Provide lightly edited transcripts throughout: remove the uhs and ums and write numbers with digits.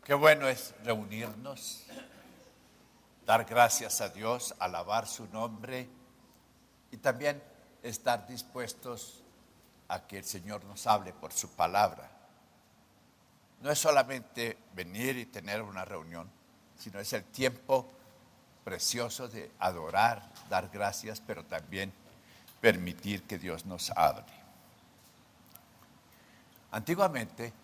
Qué bueno es reunirnos, dar gracias a Dios, alabar su nombre y también estar dispuestos a que el Señor nos hable por su palabra. No es solamente venir y tener una reunión, sino es el tiempo precioso de adorar, dar gracias, pero también permitir que Dios nos hable. Antiguamente,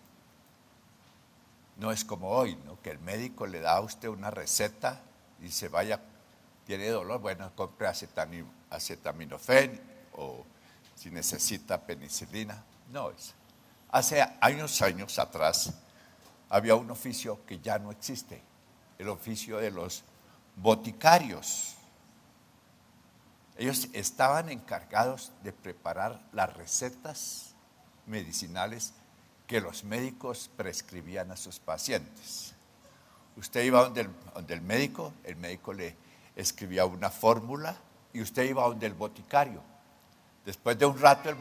no es como hoy, ¿no? Que el médico le da a usted una receta y dice, vaya, tiene dolor, bueno, compre acetaminofén o si necesita penicilina. No, hace años atrás había un oficio que ya no existe, el oficio de los boticarios. Ellos estaban encargados de preparar las recetas medicinales que los médicos prescribían a sus pacientes. Usted iba donde el médico le escribía una fórmula y usted iba donde el boticario. Después de un rato el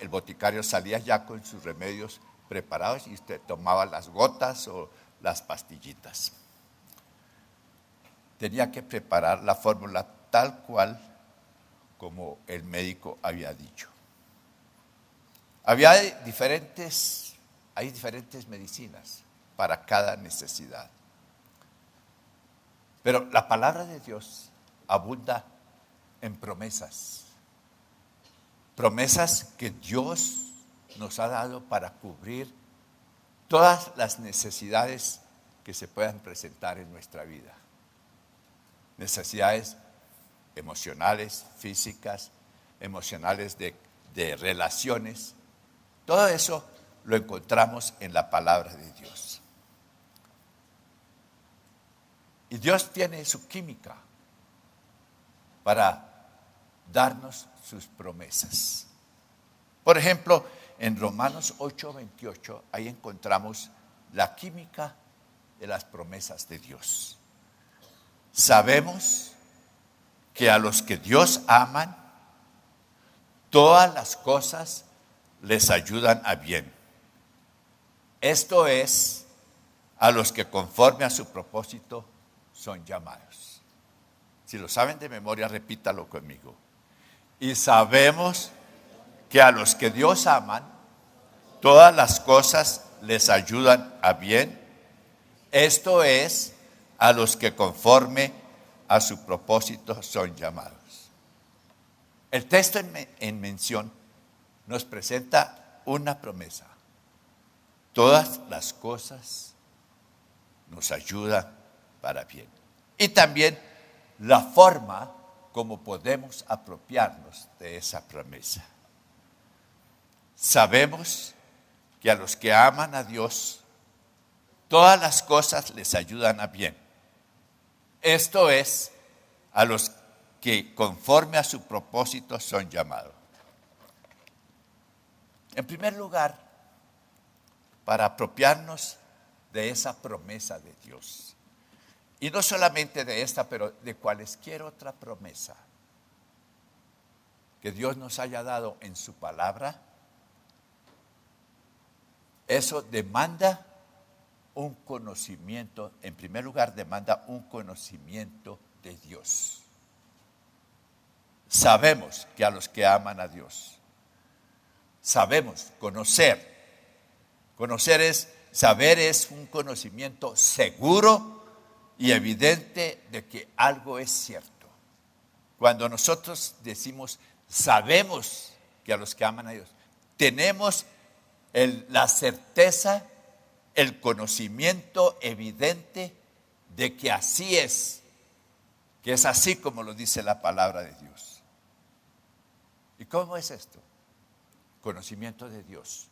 boticario salía ya con sus remedios preparados y usted tomaba las gotas o las pastillitas. Tenía que preparar la fórmula tal cual como el médico había dicho. Hay diferentes medicinas para cada necesidad. Pero la palabra de Dios abunda en promesas. Promesas que Dios nos ha dado para cubrir todas las necesidades que se puedan presentar en nuestra vida. Necesidades emocionales, físicas, emocionales de relaciones. Todo eso lo encontramos en la palabra de Dios. Y Dios tiene su química para darnos sus promesas. Por ejemplo, en Romanos 8:28, ahí encontramos la química de las promesas de Dios. Sabemos que a los que Dios aman, todas las cosas les ayudan a bien. Esto es, a los que conforme a su propósito son llamados. Si lo saben de memoria, repítalo conmigo. Y sabemos que a los que Dios aman, todas las cosas les ayudan a bien. Esto es, a los que conforme a su propósito son llamados. El texto en mención nos presenta una promesa. Todas las cosas nos ayudan para bien. Y también la forma como podemos apropiarnos de esa promesa. Sabemos que a los que aman a Dios, todas las cosas les ayudan a bien. Esto es, a los que conforme a su propósito son llamados. En primer lugar, para apropiarnos de esa promesa de Dios. Y no solamente de esta, pero de cualesquier otra promesa que Dios nos haya dado en su palabra. Eso demanda un conocimiento, en primer lugar demanda un conocimiento de Dios. Sabemos que a los que aman a Dios, sabemos conocer. Saber es un conocimiento seguro y evidente de que algo es cierto. Cuando nosotros decimos sabemos que a los que aman a Dios, tenemos la certeza, el conocimiento evidente de que así es, que es así como lo dice la palabra de Dios. ¿Y cómo es esto? Conocimiento de Dios.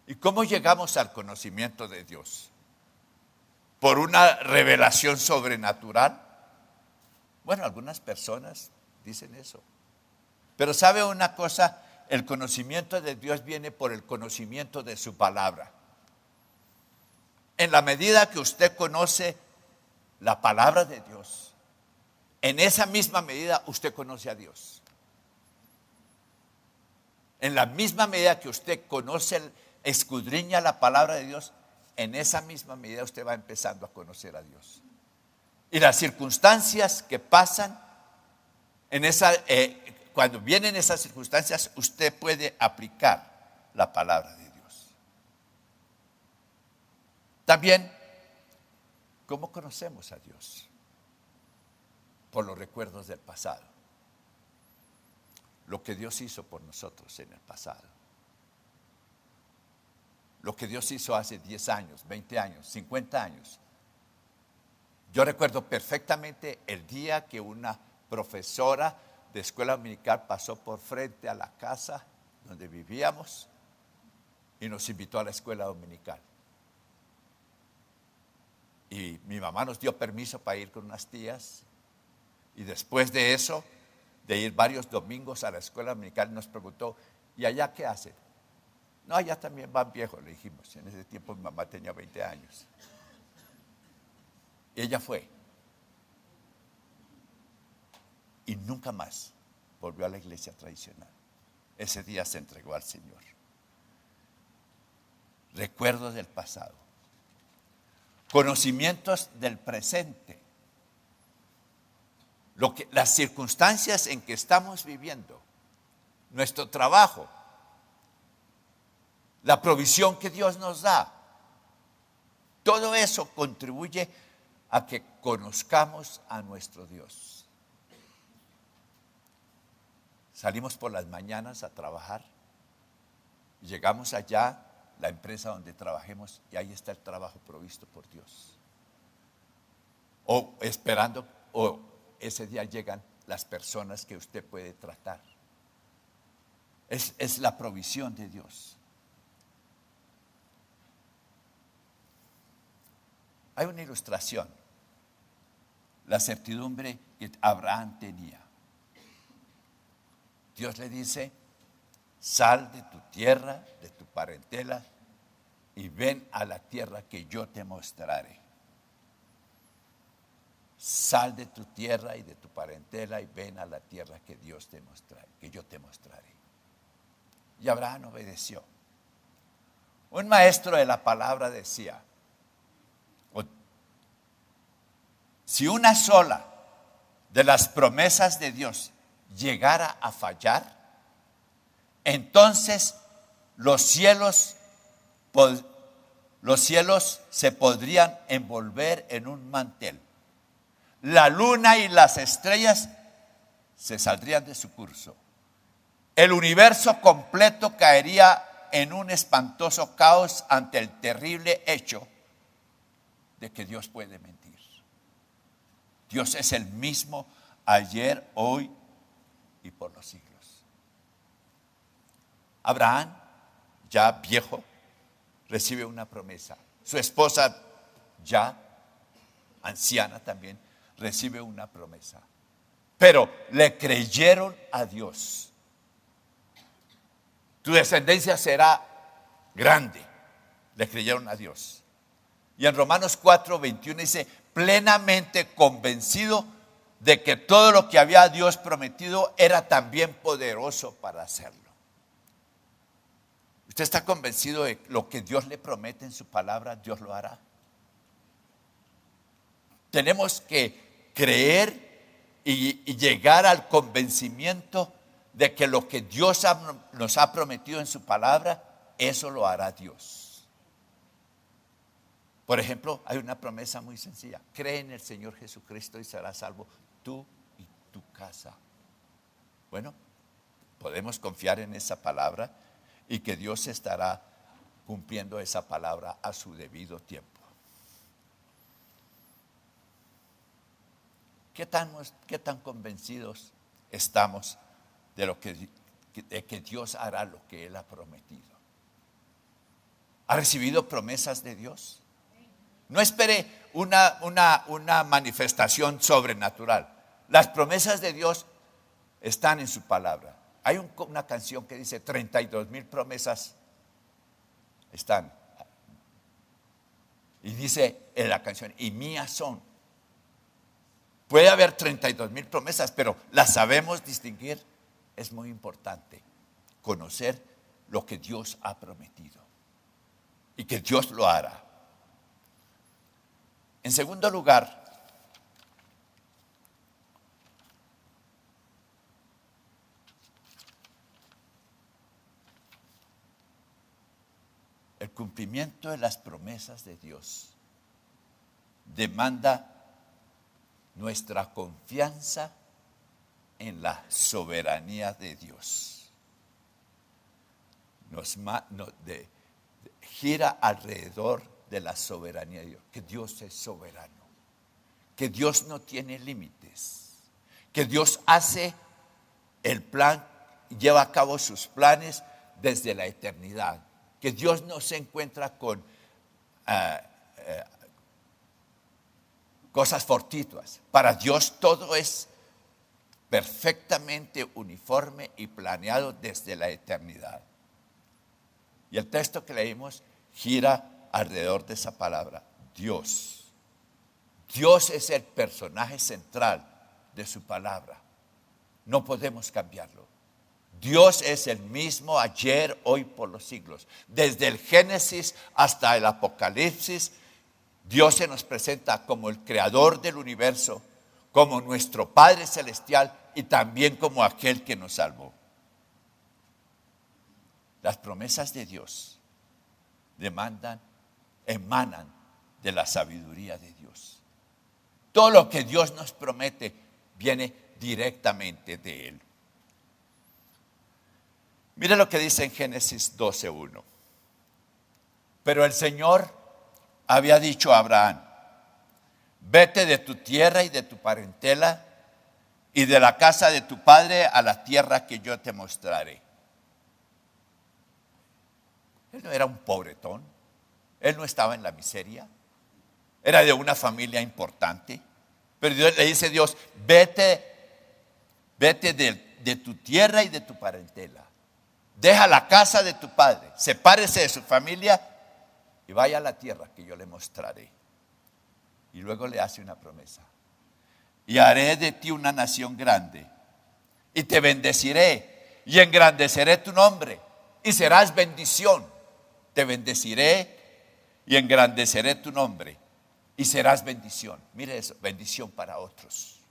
¿Y cómo llegamos al conocimiento de Dios? ¿Por una revelación sobrenatural? Bueno, algunas personas dicen eso. Pero ¿sabe una cosa? El conocimiento de Dios viene por el conocimiento de su palabra. En la medida que usted conoce la palabra de Dios, en esa misma medida usted conoce a Dios. En la misma medida que usted escudriña la palabra de Dios, en esa misma medida usted va empezando a conocer a Dios. Y las circunstancias que pasan, cuando vienen esas circunstancias, usted puede aplicar la palabra de Dios. También, ¿cómo conocemos a Dios? Por los recuerdos del pasado. Lo que Dios hizo por nosotros en el pasado. Lo que Dios hizo hace 10 años, 20 años, 50 años. Yo recuerdo perfectamente el día que una profesora de escuela dominical pasó por frente a la casa donde vivíamos y nos invitó a la escuela dominical. Y mi mamá nos dio permiso para ir con unas tías. Y después de eso, de ir varios domingos a la escuela dominical, nos preguntó, ¿y allá qué hacen? No, allá también van viejos, le dijimos. En ese tiempo mi mamá tenía 20 años. Y ella fue. Y nunca más volvió a la iglesia tradicional. Ese día se entregó al Señor. Recuerdos del pasado. Conocimientos del presente. Las circunstancias en que estamos viviendo. Nuestro trabajo. La provisión que Dios nos da. Todo eso contribuye a que conozcamos a nuestro Dios. Salimos por las mañanas a trabajar. Llegamos allá, la empresa donde trabajemos, y ahí está el trabajo provisto por Dios. O esperando, o ese día llegan las personas que usted puede tratar. Es la provisión de Dios. Hay una ilustración, la certidumbre que Abraham tenía. Dios le dice, sal de tu tierra, de tu parentela, y ven a la tierra que yo te mostraré. Sal de tu tierra y de tu parentela y ven a la tierra que Dios te mostrará, que yo te mostraré. Y Abraham obedeció. Un maestro de la palabra decía, si una sola de las promesas de Dios llegara a fallar, entonces los cielos se podrían envolver en un mantel. La luna y las estrellas se saldrían de su curso. El universo completo caería en un espantoso caos ante el terrible hecho de que Dios puede mentir. Dios es el mismo ayer, hoy y por los siglos. Abraham, ya viejo, recibe una promesa. Su esposa, ya anciana también, recibe una promesa. Pero le creyeron a Dios. Tu descendencia será grande. Le creyeron a Dios. Y en Romanos 4:21 dice, plenamente convencido de que todo lo que había Dios prometido era también poderoso para hacerlo. ¿Usted está convencido de lo que Dios le promete en su palabra, Dios lo hará? Tenemos que creer y llegar al convencimiento de que lo que Dios nos ha prometido en su palabra, eso lo hará Dios. Por ejemplo, hay una promesa muy sencilla. Cree en el Señor Jesucristo y serás salvo tú y tu casa. Bueno, podemos confiar en esa palabra y que Dios estará cumpliendo esa palabra a su debido tiempo. ¿Qué tan convencidos estamos de que Dios hará lo que Él ha prometido? ¿Ha recibido promesas de Dios? No espere una manifestación sobrenatural. Las promesas de Dios están en su palabra. Hay una canción que dice 32,000 promesas están. Y dice en la canción, y mías son. Puede haber 32,000 promesas, pero las sabemos distinguir. Es muy importante conocer lo que Dios ha prometido y que Dios lo hará. En segundo lugar, el cumplimiento de las promesas de Dios demanda nuestra confianza en la soberanía de Dios. Gira alrededor de la soberanía de Dios, que Dios es soberano, que Dios no tiene límites, que Dios hace el plan, lleva a cabo sus planes desde la eternidad, que Dios no se encuentra con cosas fortuitas. Para Dios todo es perfectamente uniforme y planeado desde la eternidad. Y el texto que leímos gira alrededor de esa palabra, Dios. Dios es el personaje central de su palabra. No podemos cambiarlo. Dios es el mismo ayer, hoy, por los siglos. Desde el Génesis hasta el Apocalipsis, Dios se nos presenta como el creador del universo, como nuestro Padre Celestial y también como aquel que nos salvó. Las promesas de Dios emanan de la sabiduría de Dios. Todo lo que Dios nos promete viene directamente de Él. Mire lo que dice en Génesis 12:1. Pero el Señor había dicho a Abraham: vete de tu tierra y de tu parentela y de la casa de tu padre a la tierra que yo te mostraré. Él no era un pobretón, él no estaba en la miseria, era de una familia importante, pero le dice Dios: vete de tu tierra y de tu parentela, deja la casa de tu padre, sepárese de su familia y vaya a la tierra que yo le mostraré. Y luego le hace una promesa: y haré de ti una nación grande, y te bendeciré, y engrandeceré tu nombre, y serás bendición. Te bendeciré y engrandeceré tu nombre, y serás bendición. Mire eso, bendición para otros.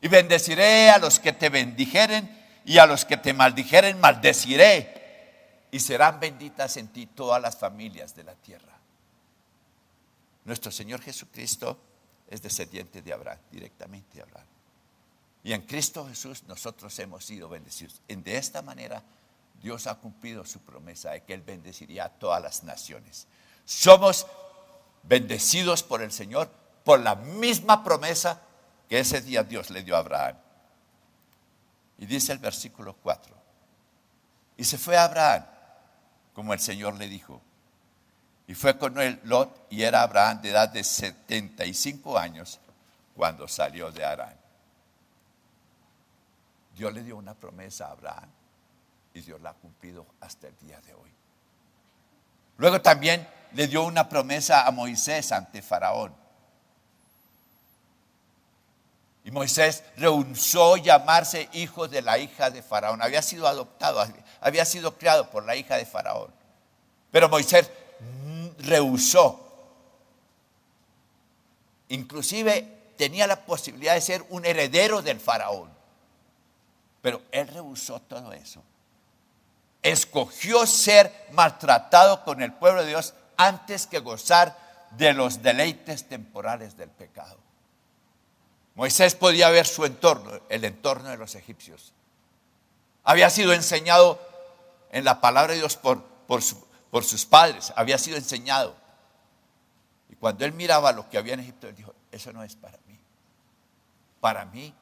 Y bendeciré a los que te bendijeren, y a los que te maldijeren maldeciré, y serán benditas en ti todas las familias de la tierra. Nuestro Señor Jesucristo es descendiente de Abraham, directamente de Abraham. Y en Cristo Jesús nosotros hemos sido bendecidos. De esta manera Dios ha cumplido su promesa de que Él bendeciría a todas las naciones. Somos bendecidos por el Señor por la misma promesa que ese día Dios le dio a Abraham. Y dice el versículo 4: y se fue Abraham como el Señor le dijo, y fue con él Lot, y era Abraham de edad de 75 años cuando salió de Harán. Dios le dio una promesa a Abraham y Dios la ha cumplido hasta el día de hoy. Luego también le dio una promesa a Moisés ante Faraón. Y Moisés rehusó llamarse hijo de la hija de Faraón. Había sido adoptado, había sido criado por la hija de Faraón. Pero Moisés rehusó. Inclusive tenía la posibilidad de ser un heredero del Faraón. Pero él rehusó todo eso. Escogió ser maltratado con el pueblo de Dios antes que gozar de los deleites temporales del pecado. Moisés podía ver su entorno, el entorno de los egipcios. Había sido enseñado en la palabra de Dios por sus padres, había sido enseñado. Y cuando él miraba lo que había en Egipto, él dijo: eso no es para mí. Para mí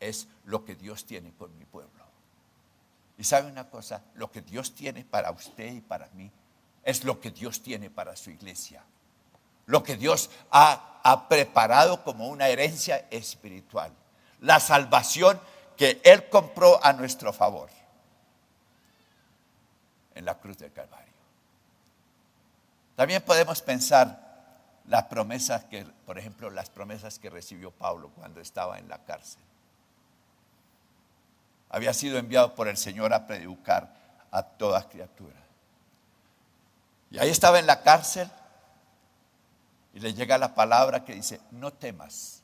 es lo que Dios tiene con mi pueblo. Y sabe una cosa, lo que Dios tiene para usted y para mí es lo que Dios tiene para su iglesia. Lo que Dios ha preparado como una herencia espiritual. La salvación que Él compró a nuestro favor en la cruz del Calvario. También podemos pensar las promesas que, por ejemplo, las promesas que recibió Pablo cuando estaba en la cárcel. Había sido enviado por el Señor a predicar a toda criatura. Y ahí estaba en la cárcel. Y Y le llega la palabra que dice, no temas.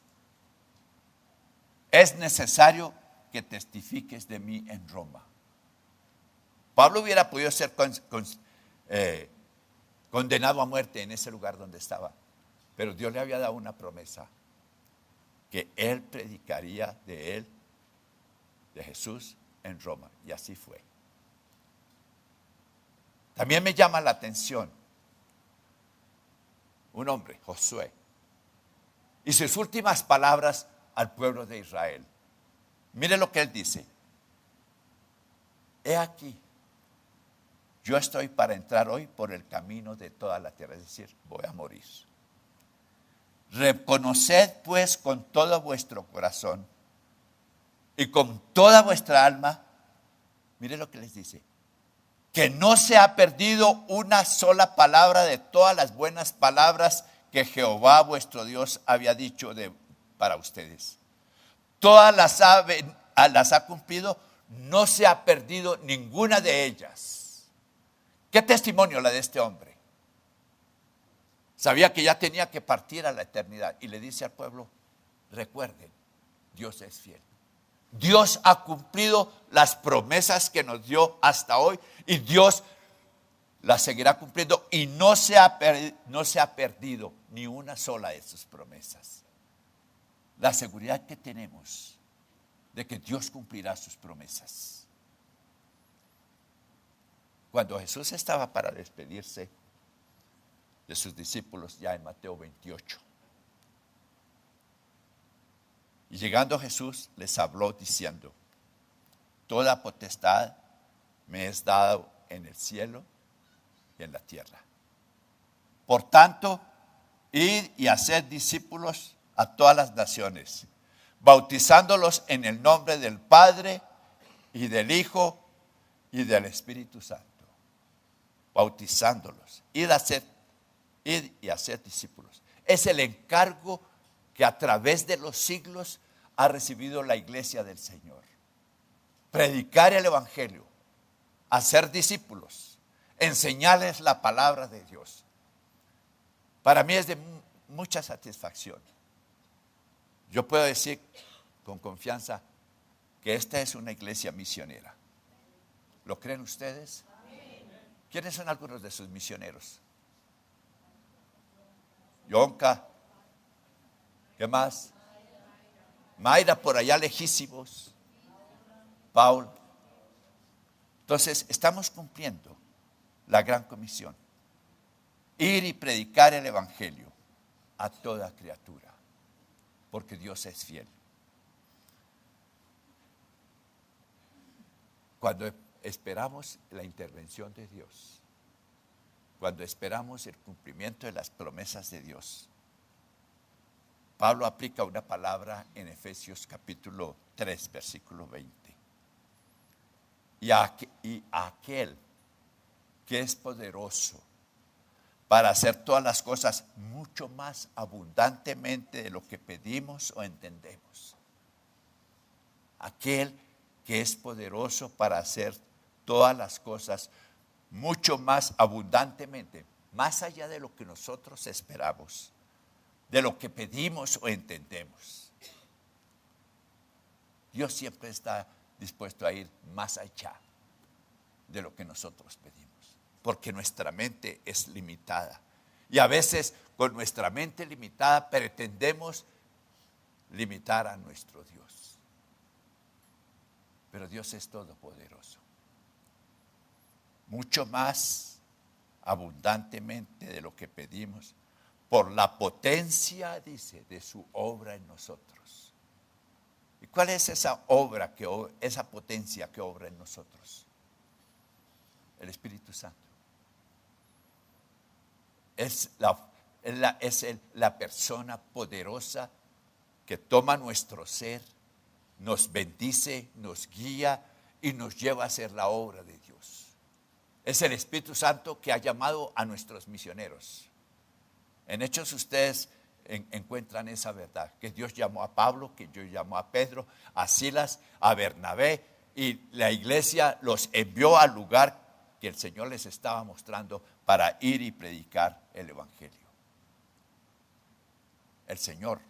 Es necesario que testifiques de mí en Roma. Pablo hubiera podido ser condenado a muerte en ese lugar donde estaba. Pero Dios le había dado una promesa, que él predicaría de él, de Jesús, en Roma. Y así fue. También me llama la atención un hombre, Josué, y sus últimas palabras al pueblo de Israel. Mire lo que él dice. He aquí, yo estoy para entrar hoy por el camino de toda la tierra, es decir, voy a morir. Reconoced pues con todo vuestro corazón y con toda vuestra alma, mire lo que les dice, que no se ha perdido una sola palabra de todas las buenas palabras que Jehová vuestro Dios había dicho para ustedes. Todas las ha cumplido, no se ha perdido ninguna de ellas. ¿Qué testimonio la de este hombre? Sabía que ya tenía que partir a la eternidad y le dice al pueblo, recuerden, Dios es fiel. Dios ha cumplido las promesas que nos dio hasta hoy y Dios las seguirá cumpliendo y no se ha perdido ni una sola de sus promesas. La seguridad que tenemos de que Dios cumplirá sus promesas. Cuando Jesús estaba para despedirse de sus discípulos, ya en Mateo 28, y llegando Jesús les habló diciendo, toda potestad me es dada en el cielo y en la tierra. Por tanto, id y haced discípulos a todas las naciones, bautizándolos en el nombre del Padre y del Hijo y del Espíritu Santo. Bautizándolos. Id y hacer discípulos. Es el encargo que a través de los siglos ha recibido la iglesia del Señor. Predicar el evangelio, hacer discípulos, enseñarles la palabra de Dios. Para mí es de mucha satisfacción. Yo puedo decir con confianza que esta es una iglesia misionera. ¿Lo creen ustedes? ¿Quiénes son algunos de sus misioneros? Yonka, ¿qué más? Mayra por allá lejísimos, Paul. Entonces estamos cumpliendo la gran comisión, ir y predicar el evangelio a toda criatura, porque Dios es fiel. Cuando esperamos la intervención de Dios, cuando esperamos el cumplimiento de las promesas de Dios, Pablo aplica una palabra en Efesios capítulo 3, versículo 20. Y aquel que es poderoso para hacer todas las cosas mucho más abundantemente de lo que pedimos o entendemos. Aquel que es poderoso para hacer todas las cosas mucho más abundantemente, más allá de lo que nosotros esperamos, de lo que pedimos o entendemos. Dios siempre está dispuesto a ir más allá de lo que nosotros pedimos, porque nuestra mente es limitada. Y a veces con nuestra mente limitada pretendemos limitar a nuestro Dios. Pero Dios es todopoderoso. Mucho más abundantemente de lo que pedimos, por la potencia, dice, de su obra en nosotros. ¿Y cuál es esa obra, esa potencia que obra en nosotros? El Espíritu Santo. Es la persona poderosa que toma nuestro ser, nos bendice, nos guía y nos lleva a hacer la obra de Dios. Es el Espíritu Santo que ha llamado a nuestros misioneros. En Hechos ustedes encuentran esa verdad, que Dios llamó a Pablo, que Dios llamó a Pedro, a Silas, a Bernabé, y la iglesia los envió al lugar que el Señor les estaba mostrando para ir y predicar el evangelio. el Señor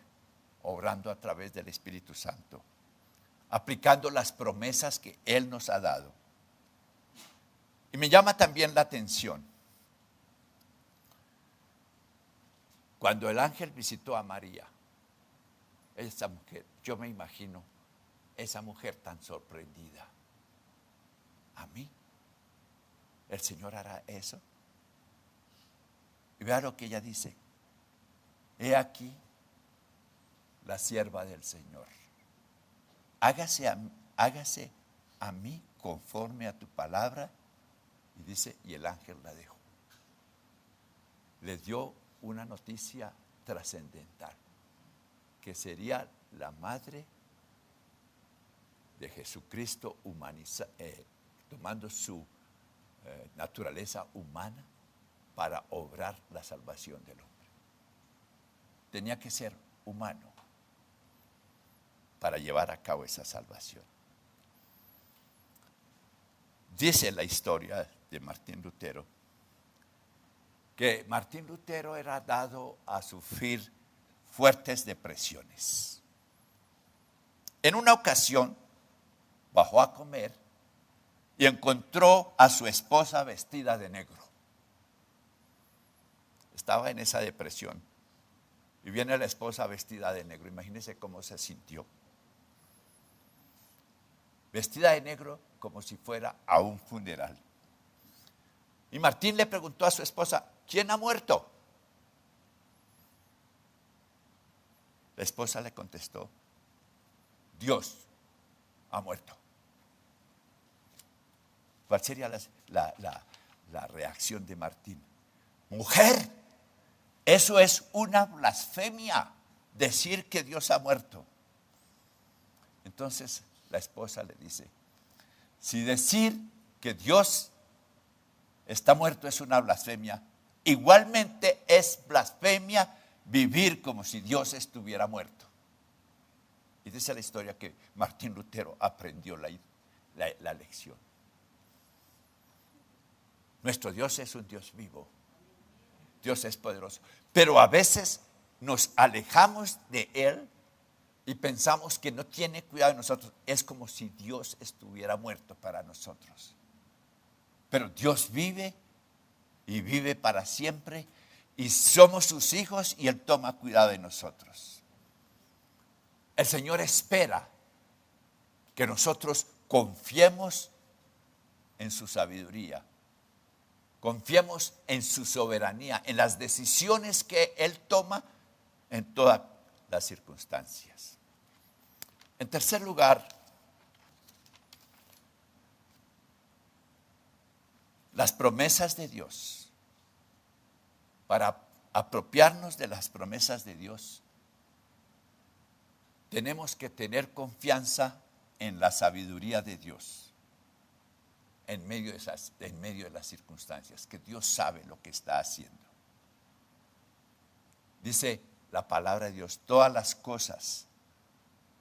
obrando a través del Espíritu Santo, aplicando las promesas que Él nos ha dado. Y me llama también la atención, cuando el ángel visitó a María, esa mujer, yo me imagino esa mujer tan sorprendida. ¿A mí? ¿El Señor hará eso? Y vea lo que ella dice. He aquí la sierva del Señor. Hágase a mí conforme a tu palabra. Y dice, y el ángel la dejó. Le dio una noticia trascendental, que sería la madre de Jesucristo tomando su naturaleza humana para obrar la salvación del hombre. Tenía que ser humano para llevar a cabo esa salvación. Dice la historia de Martín Lutero que Martín Lutero era dado a sufrir fuertes depresiones. En una ocasión bajó a comer y encontró a su esposa vestida de negro. Estaba en esa depresión y viene la esposa vestida de negro. Imagínense cómo se sintió. Vestida de negro como si fuera a un funeral. Y Martín le preguntó a su esposa, ¿quién ha muerto? La esposa le contestó, Dios ha muerto. ¿Cuál sería la reacción de Martín? Mujer, eso es una blasfemia, decir que Dios ha muerto. Entonces la esposa le dice, si decir que Dios está muerto es una blasfemia, igualmente es blasfemia vivir como si Dios estuviera muerto. Y dice la historia que Martín Lutero aprendió la lección. Nuestro Dios es un Dios vivo. Dios es poderoso. Pero a veces nos alejamos de Él y pensamos que no tiene cuidado de nosotros. Es como si Dios estuviera muerto para nosotros. Pero Dios vive y vive para siempre y somos sus hijos y Él toma cuidado de nosotros. El Señor espera que nosotros confiemos en su sabiduría, confiemos en su soberanía, en las decisiones que Él toma en todas las circunstancias. En tercer lugar, las promesas de Dios. Para apropiarnos de las promesas de Dios, tenemos que tener confianza en la sabiduría de Dios, en medio de las circunstancias, que Dios sabe lo que está haciendo. Dice la palabra de Dios, todas las cosas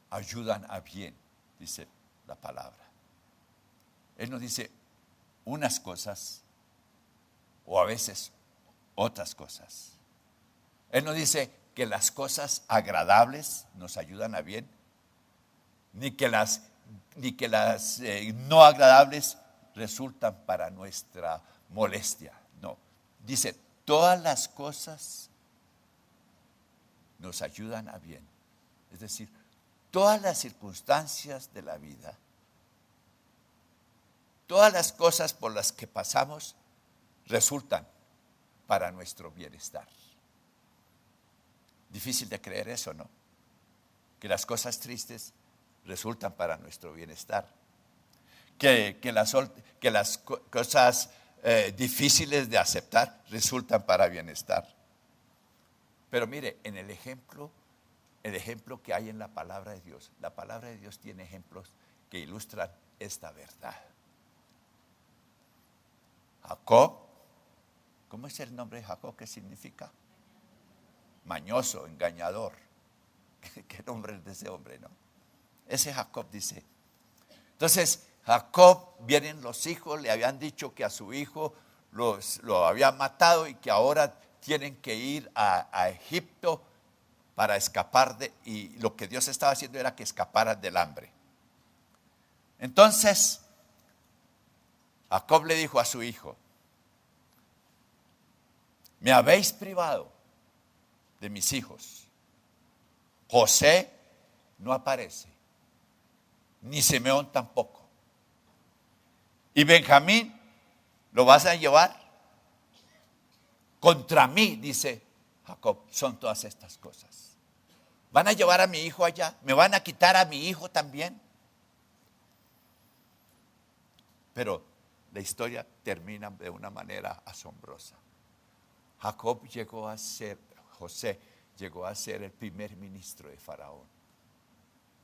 ayudan a bien, dice la palabra. Él nos dice unas cosas o a veces otras cosas. Él no dice que las cosas agradables nos ayudan a bien, ni que las no agradables resultan para nuestra molestia. No, dice todas las cosas nos ayudan a bien. Es decir, todas las circunstancias de la vida, todas las cosas por las que pasamos resultan para nuestro bienestar. Difícil de creer eso, ¿no? Que las cosas tristes resultan para nuestro bienestar. Que las cosas difíciles de aceptar resultan para bienestar. Pero mire, en el ejemplo que hay en la palabra de Dios, la palabra de Dios tiene ejemplos que ilustran esta verdad. Jacob, ¿cómo es el nombre de Jacob? ¿Qué significa? Mañoso, engañador. ¿Qué nombre es de ese hombre, no? Ese Jacob dice. Entonces, Jacob, vienen los hijos, le habían dicho que a su hijo lo habían matado y que ahora tienen que ir a Egipto para escapar y lo que Dios estaba haciendo era que escaparan del hambre. Entonces, Jacob le dijo a su hijo: me habéis privado de mis hijos. José no aparece, ni Simeón tampoco. Y Benjamín lo vas a llevar contra mí, dice Jacob, son todas estas cosas. ¿Van a llevar a mi hijo allá? ¿Me van a quitar a mi hijo también? Pero la historia termina de una manera asombrosa. José llegó a ser el primer ministro de Faraón.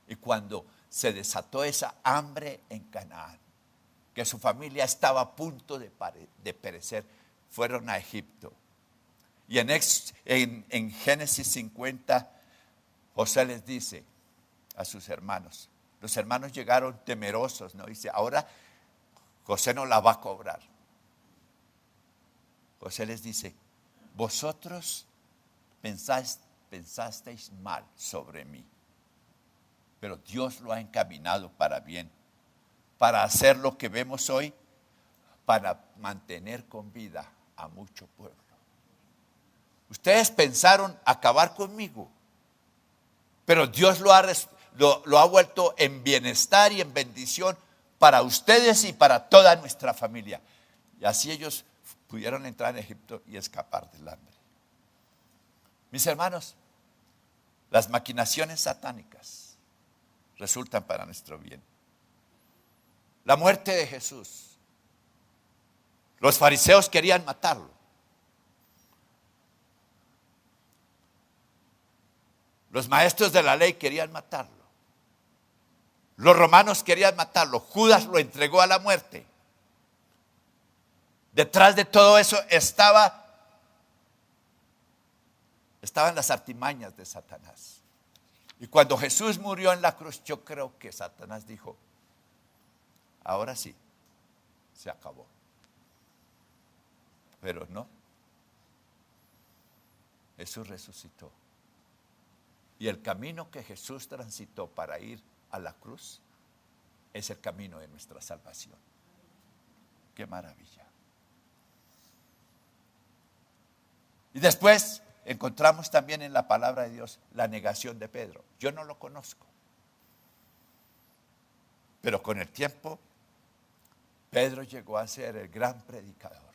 Y cuando se desató esa hambre en Canaán, que su familia estaba a punto de perecer, fueron a Egipto. Y en Génesis 50, José les dice a sus hermanos, los hermanos llegaron temerosos, ¿no? Dice, ahora José no la va a cobrar. José les dice, vosotros pensasteis mal sobre mí, pero Dios lo ha encaminado para bien, para hacer lo que vemos hoy, para mantener con vida a mucho pueblo. Ustedes pensaron acabar conmigo, pero Dios lo ha vuelto en bienestar y en bendición para ustedes y para toda nuestra familia. Y así ellos pudieron entrar en Egipto y escapar del hambre. Mis hermanos, las maquinaciones satánicas resultan para nuestro bien. La muerte de Jesús. Los fariseos querían matarlo. Los maestros de la ley querían matarlo. Los romanos querían matarlo. Judas lo entregó a la muerte. Detrás de todo eso estaban las artimañas de Satanás. Y cuando Jesús murió en la cruz, yo creo que Satanás dijo, ahora sí, se acabó. Pero no. Jesús resucitó. Y el camino que Jesús transitó para ir a la cruz es el camino de nuestra salvación. ¡Qué maravilla! Y después encontramos también en la palabra de Dios la negación de Pedro. Yo no lo conozco. Pero con el tiempo, Pedro llegó a ser el gran predicador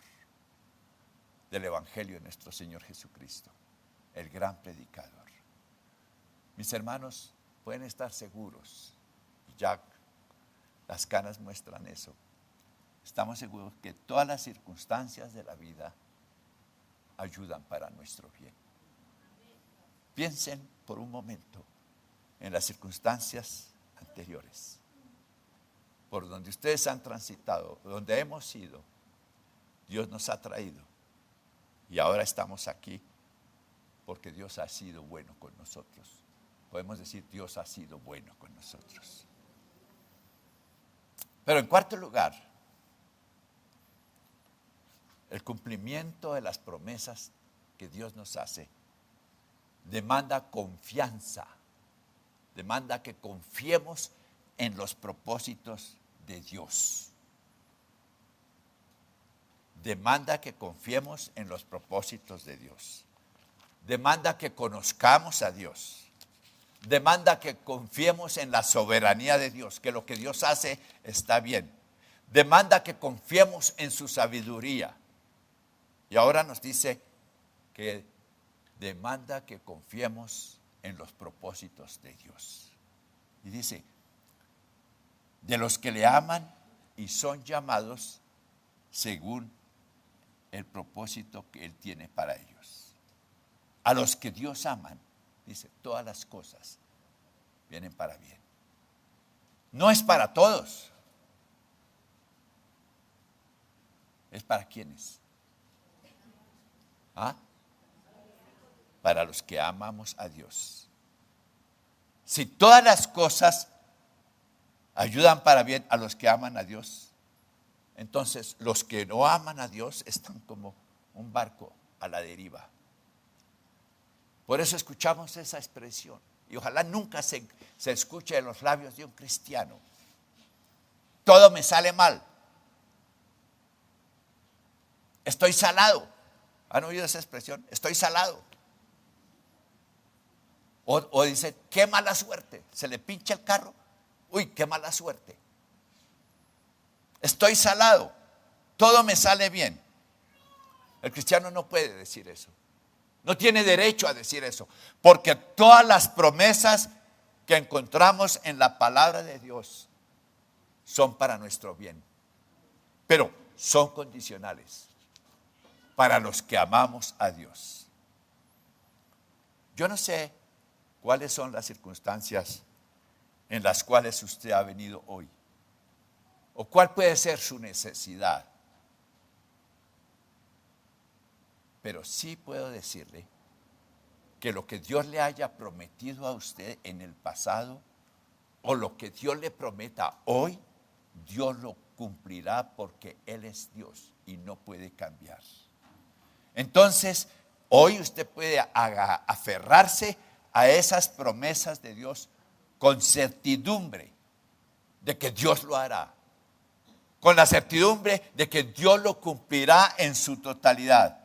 del Evangelio de nuestro Señor Jesucristo. El gran predicador. Mis hermanos, pueden estar seguros, ya las canas muestran eso. Estamos seguros que todas las circunstancias de la vida ayudan para nuestro bien. Piensen por un momento en las circunstancias anteriores, por donde ustedes han transitado, donde hemos ido. Dios nos ha traído y ahora estamos aquí porque Dios ha sido bueno con nosotros. Podemos decir, Dios ha sido bueno con nosotros. Pero en cuarto lugar, el cumplimiento de las promesas que Dios nos hace demanda confianza, demanda que confiemos en los propósitos de Dios. Demanda que confiemos en los propósitos de Dios. Demanda que conozcamos a Dios. Demanda que confiemos en la soberanía de Dios, que lo que Dios hace está bien. Demanda que confiemos en su sabiduría. Y ahora nos dice que demanda que confiemos en los propósitos de Dios. Y dice, de los que le aman y son llamados según el propósito que Él tiene para ellos. A los que Dios aman, dice, todas las cosas vienen para bien. No es para todos. ¿Es para quiénes? ¿Ah? Para los que amamos a Dios. Si todas las cosas ayudan para bien a los que aman a Dios, entonces los que no aman a Dios están como un barco a la deriva. Por eso escuchamos esa expresión. Y ojalá nunca se escuche en los labios de un cristiano. Todo me sale mal. Estoy salado. ¿Han oído esa expresión? Estoy salado. O dice, qué mala suerte. Se le pincha el carro. Uy, qué mala suerte. Estoy salado. Todo me sale bien. El cristiano no puede decir eso. No tiene derecho a decir eso. Porque todas las promesas que encontramos en la palabra de Dios son para nuestro bien. Pero son condicionales para los que amamos a Dios. Yo no sé cuáles son las circunstancias en las cuales usted ha venido hoy. O cuál puede ser su necesidad. Pero sí puedo decirle que lo que Dios le haya prometido a usted en el pasado o lo que Dios le prometa hoy, Dios lo cumplirá porque Él es Dios y no puede cambiar. Entonces, hoy usted puede aferrarse a esas promesas de Dios con certidumbre de que Dios lo hará. Con la certidumbre de que Dios lo cumplirá en su totalidad.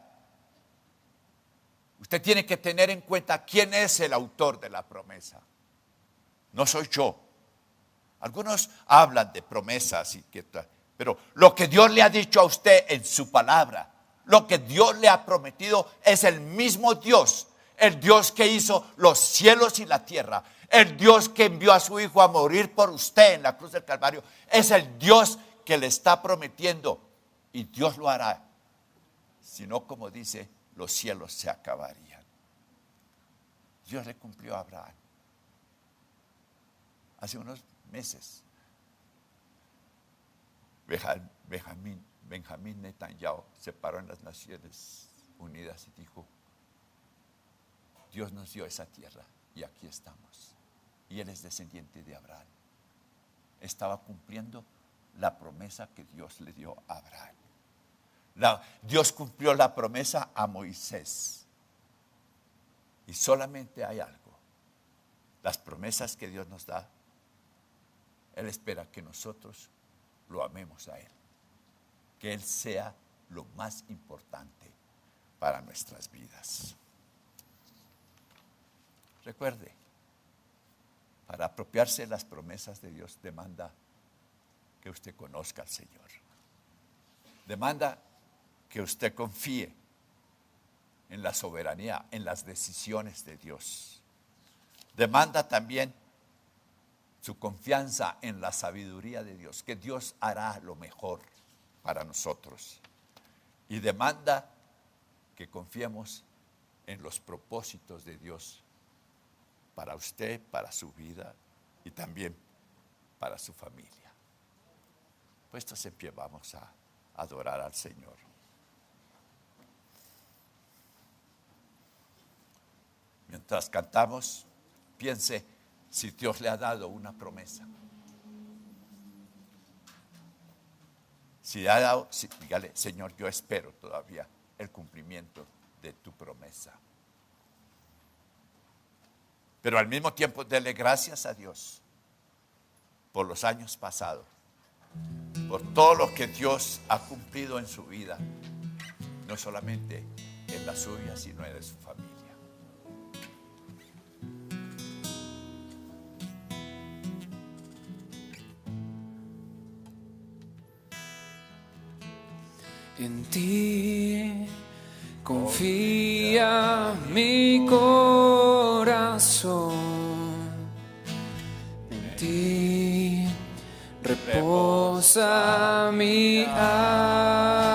Usted tiene que tener en cuenta quién es el autor de la promesa. No soy yo. Algunos hablan de promesas, pero lo que Dios le ha dicho a usted en su palabra, lo que Dios le ha prometido es el mismo Dios. El Dios que hizo los cielos y la tierra. El Dios que envió a su Hijo a morir por usted en la cruz del Calvario. Es el Dios que le está prometiendo. Y Dios lo hará. Si no, como dice, los cielos se acabarían. Dios le cumplió a Abraham. Hace unos meses, Benjamín Netanyahu se paró en las Naciones Unidas y dijo, Dios nos dio esa tierra y aquí estamos. Y él es descendiente de Abraham. Estaba cumpliendo la promesa que Dios le dio a Abraham. Dios cumplió la promesa a Moisés. Y solamente hay algo. Las promesas que Dios nos da, Él espera que nosotros lo amemos a Él. Que Él sea lo más importante para nuestras vidas. Recuerde, para apropiarse de las promesas de Dios demanda que usted conozca al Señor. Demanda que usted confíe en la soberanía, en las decisiones de Dios. Demanda también su confianza en la sabiduría de Dios, que Dios hará lo mejor para nosotros. Y demanda que confiemos en los propósitos de Dios para usted, para su vida y también para su familia. Puestos en pie, vamos a adorar al Señor. Mientras cantamos, piense si Dios le ha dado una promesa. Si le ha dado, dígale, Señor, yo espero todavía el cumplimiento de tu promesa. Pero al mismo tiempo, dele gracias a Dios por los años pasados, por todo lo que Dios ha cumplido en su vida, no solamente en la suya, sino en la de su familia. En ti confía mi corazón, en ti reposa mi alma,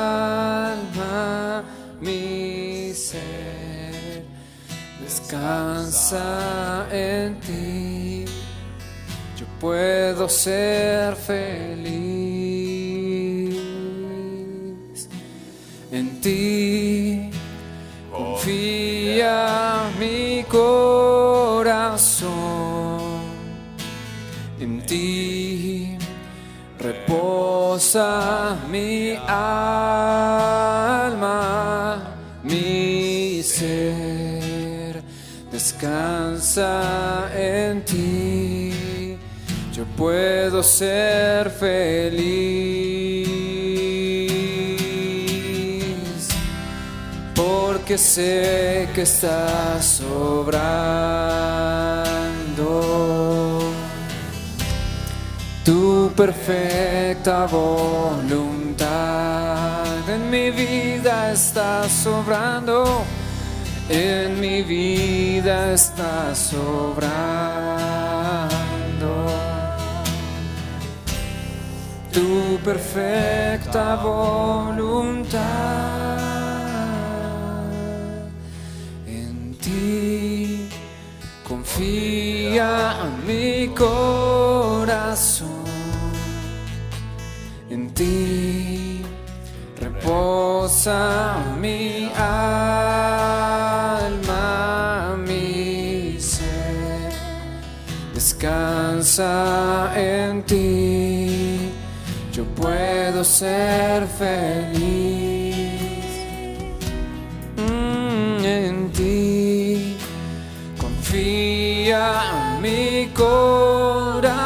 mi ser descansa en ti. Yo puedo ser feliz. En ti confía mi corazón, en ti reposa mi alma, mi ser descansa en ti. Yo puedo ser feliz, porque sé que estás obrando. Tu perfecta voluntad en mi vida estás obrando. En mi vida estás obrando. Tu perfecta voluntad. En ti confía mi corazón. En ti reposa mi alma, mi ser. Descansa en ti. Yo puedo ser feliz. En ti confía mi corazón.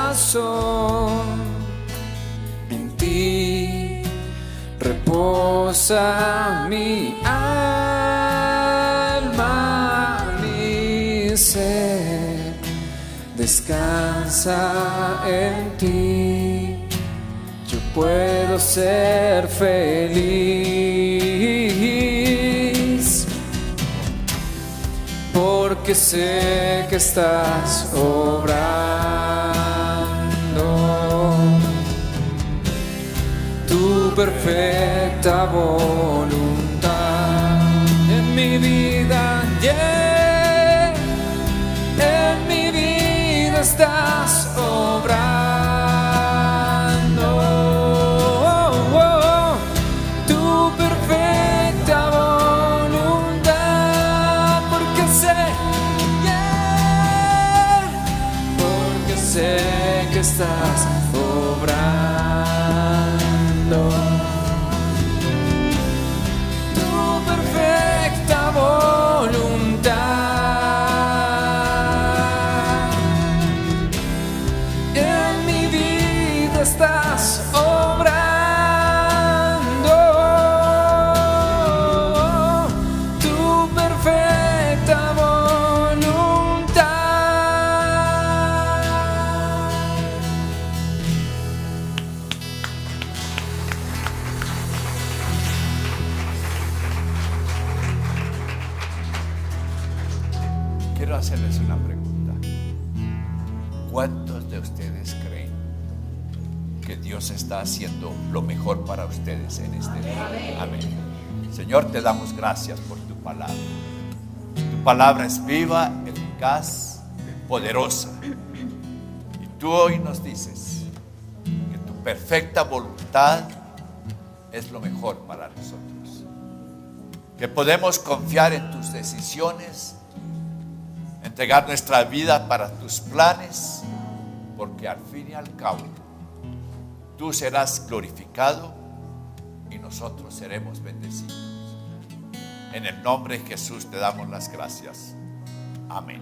En ti reposa mi alma, mi ser. Descansa en ti. Yo puedo ser feliz, porque sé que estás obrando. Tu perfecta voluntad en mi vida, yeah. En mi vida estás obrando. Tu perfecta voluntad, porque sé, yeah. Porque sé que estás obrando. Tu perfecta voluntad en mi vida estás obrando. Tu perfecta voluntad. Quiero hacerles una pregunta. ¿Cuántos de ustedes creen que Dios está haciendo lo mejor para ustedes en este día? Amén. Señor, te damos gracias por tu palabra. Tu palabra es viva, eficaz, poderosa. Y tú hoy nos dices que tu perfecta voluntad es lo mejor para nosotros. Que podemos confiar en tus decisiones, entregar nuestra vida para tus planes, porque al fin y al cabo tú serás glorificado y nosotros seremos bendecidos. En el nombre de Jesús te damos las gracias. Amén.